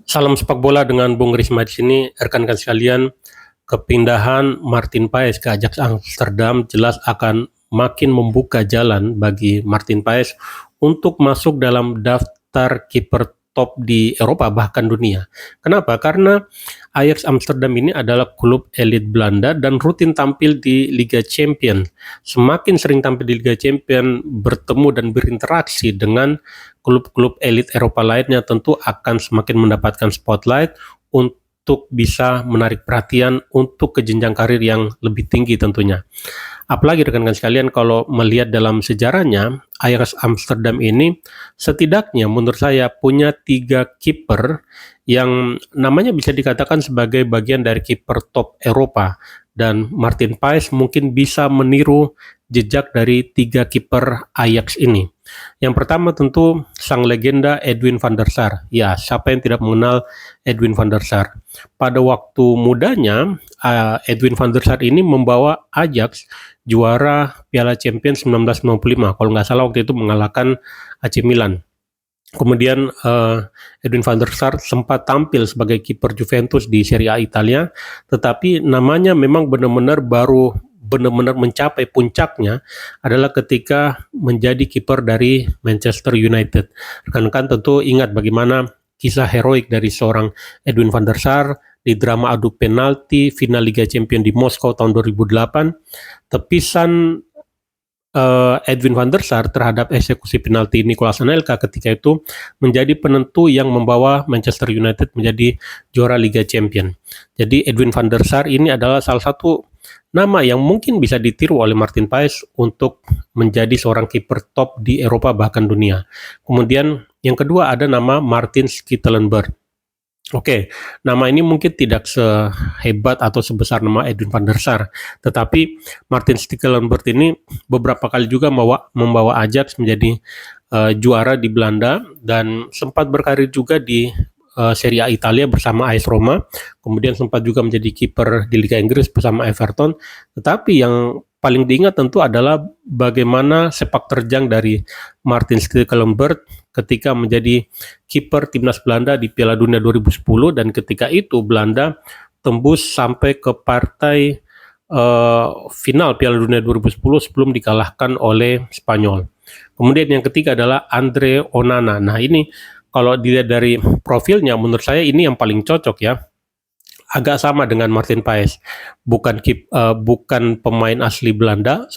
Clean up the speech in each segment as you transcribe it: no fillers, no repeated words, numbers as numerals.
Salam sepak bola dengan Bung Risma di sini, rekan-rekan sekalian. Kepindahan Martin Paes ke Ajax Amsterdam jelas akan makin membuka jalan bagi Martin Paes untuk masuk dalam daftar kiper top di Eropa bahkan dunia. Kenapa? Karena Ajax Amsterdam ini adalah klub elit Belanda dan rutin tampil di Liga Champions. Semakin sering tampil di Liga Champions, bertemu dan berinteraksi dengan klub-klub elit Eropa lainnya, tentu akan semakin mendapatkan spotlight untuk bisa menarik perhatian untuk ke jenjang karir yang lebih tinggi tentunya. Apalagi rekan-rekan sekalian, kalau melihat dalam sejarahnya, Ajax Amsterdam ini setidaknya menurut saya punya 3 kiper yang namanya bisa dikatakan sebagai bagian dari kiper top Eropa, dan Martin Paes mungkin bisa meniru jejak dari 3 kiper Ajax ini. Yang pertama tentu sang legenda Edwin van der Sar. Ya, siapa yang tidak mengenal Edwin van der Sar? Pada waktu mudanya, Edwin van der Sar ini membawa Ajax juara Piala Champions 1995. Kalau nggak salah waktu itu mengalahkan AC Milan. Kemudian Edwin van der Sar sempat tampil sebagai kiper Juventus di Serie A Italia, tetapi namanya memang benar-benar mencapai puncaknya adalah ketika menjadi kiper dari Manchester United. Rekan-rekan tentu ingat bagaimana kisah heroik dari seorang Edwin van der Sar di drama adu penalti final Liga Champions di Moskow tahun 2008. Tepisan Edwin van der Sar terhadap eksekusi penalti Nicolas Anelka ketika itu menjadi penentu yang membawa Manchester United menjadi juara Liga Champions. Jadi Edwin van der Sar ini adalah salah satu nama yang mungkin bisa ditiru oleh Martin Paes untuk menjadi seorang kiper top di Eropa bahkan dunia. Kemudian yang kedua ada nama Martin Stekelenburg. Oke, nama ini mungkin tidak sehebat atau sebesar nama Edwin van der Sar, tetapi Martin Stekelenburg ini beberapa kali juga membawa Ajax menjadi juara di Belanda dan sempat berkarir juga di Serie A Italia bersama AS Roma, kemudian sempat juga menjadi kiper di Liga Inggris bersama Everton. Tetapi yang paling diingat tentu adalah bagaimana sepak terjang dari Martin Stekelenburg ketika menjadi kiper timnas Belanda di Piala Dunia 2010, dan ketika itu Belanda tembus sampai ke partai final Piala Dunia 2010 sebelum dikalahkan oleh Spanyol. Kemudian yang ketiga adalah Andre Onana. Nah ini kalau dilihat dari profilnya, menurut saya ini yang paling cocok ya. Agak sama dengan Martin Paes, bukan pemain asli Belanda,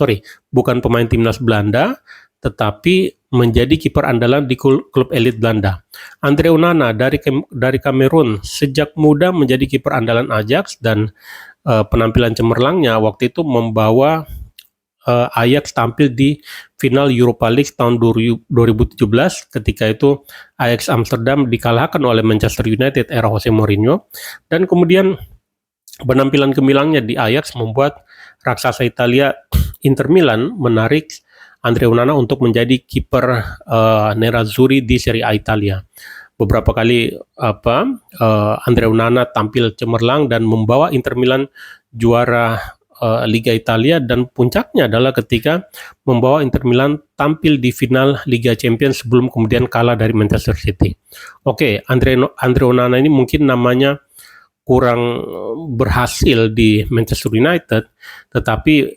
bukan pemain timnas Belanda, tetapi menjadi kiper andalan di klub elit Belanda. Andre Onana dari Kamerun sejak muda menjadi kiper andalan Ajax, dan penampilan cemerlangnya waktu itu membawa Ajax tampil di final Europa League tahun 2017. Ketika itu Ajax Amsterdam dikalahkan oleh Manchester United era Jose Mourinho, dan kemudian penampilan gemilangnya di Ajax membuat raksasa Italia Inter Milan menarik Andre Onana untuk menjadi kiper Nerazzurri di Serie A Italia. Beberapa kali Andre Onana tampil cemerlang dan membawa Inter Milan juara Liga Italia, dan puncaknya adalah ketika membawa Inter Milan tampil di final Liga Champions sebelum kemudian kalah dari Manchester City. Oke, Andre Onana ini mungkin namanya kurang berhasil di Manchester United, tetapi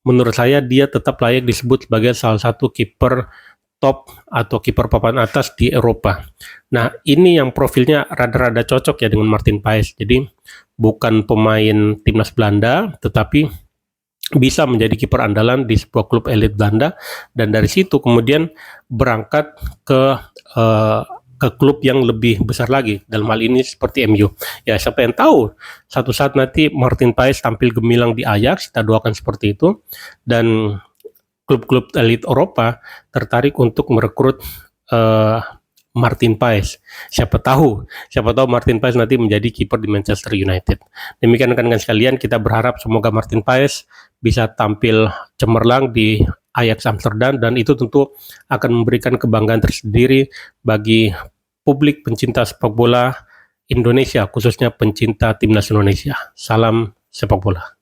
menurut saya dia tetap layak disebut sebagai salah satu kiper top atau kiper papan atas di Eropa. Nah, ini yang profilnya rada-rada cocok ya dengan Martin Paes. Jadi bukan pemain timnas Belanda, tetapi bisa menjadi kiper andalan di sebuah klub elit Belanda, dan dari situ kemudian berangkat ke klub yang lebih besar lagi, dalam hal ini seperti MU. Ya, siapa yang tahu satu saat nanti Martin Paes tampil gemilang di Ajax, kita doakan seperti itu, dan klub-klub elit Eropa tertarik untuk merekrut Martin Paes. Siapa tahu Martin Paes nanti menjadi kiper di Manchester United. Demikian rekan-rekan sekalian, kita berharap semoga Martin Paes bisa tampil cemerlang di Ajax Amsterdam, dan itu tentu akan memberikan kebanggaan tersendiri bagi publik pencinta sepak bola Indonesia, khususnya pencinta timnas Indonesia. Salam sepak bola.